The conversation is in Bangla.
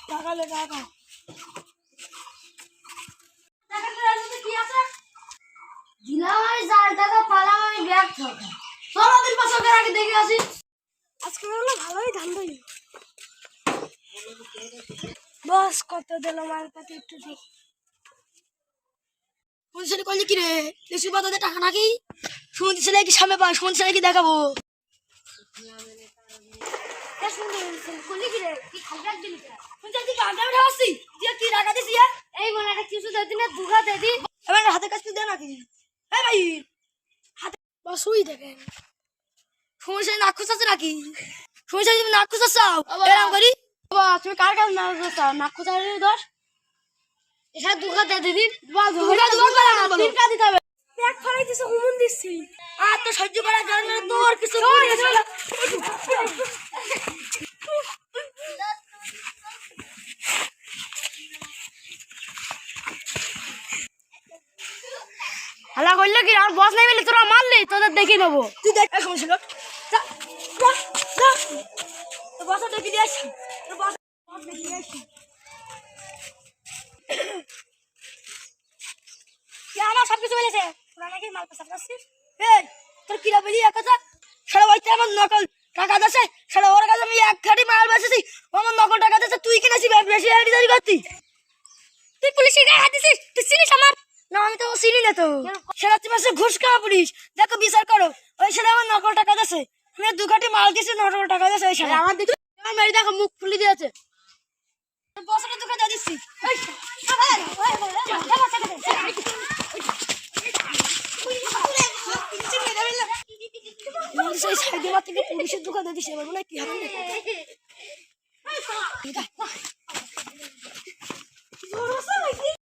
টাকা লে টাকা দিলাই জাল টাকা পালাম আমি ব্যাগ থেকে। চলো দিন পাঁচকের আগে দেখে আসি। আজকে হলো ভালোই ধান দই বস কত দিল মার কাছে একটু দেখি পুলিশের কইলি কি রে লিচু পাতাতে টাকা নাকি শুনতে ছেলে কি সামনে পা শুনতে ছেলে কি দেখাবো করলি কি রে কি খাবার দিলি শুনতে কি গাঁজা উঠে আসছি তুই কি টাকা দিছি এই মনে একটা কিছু দে দিনে দুগা দে দি এবার হাতে কাছে দে নাকি এই ভাই বসুই দেখেন শুনছে নাক খুঁচাচ্ছে নাকি শুনছে তুমি নাক খুঁচাচ্ছাও এরকম করি বাবা তুমি কার কাছে না দোস্ত নাক কোথায় দোষ এসব দুগা দে দিদি দুগা তিনটা দিতে হবে এক ফলাই দিছে হুমুন দিছি আর তো সহ্য করা যায় না তোর কিছু হালা করলে কি আর বস নাই বলে তোরা মারলি তোদের দেখে নেবো তুই দেখ শুনছিল তো বসা দেখি দিয়ে আসি বস দেখি দিয়ে আসি আমার সবকিছু বলেছে তোরা নাকি মাল পেশা করছিস এই তোর কিরা বলি এক কথা সারা ওইটা আমার নকল টাকা দিছে সারা ওর কাছে আমি এক খাটি মাল বেচেছি আমার নকল টাকা দিছে তুই কিনেছি বেশি হাড়ি দাঁড়ি করতি তুই পুলিশের গায়ে হাত দিছিস তুই চিনিস আমার না আমি তো চিনি না তো সেটা তুমি ঘুষ খাওয়া পুলিশ দেখো বিচার করো ওই ছেলে আমার নকল টাকা দিছে আমি দু খাটি মাল দিয়েছি নকল টাকা দিছে ওই ছেলে আমার দেখি আমার মেয়ে দেখো মুখ ফুলে দিয়েছে বছরে দু খাটি দিচ্ছি সেই সাইডে মাত্র পুলিশের দোকানে দিছে এবার মনে হয় কি হবে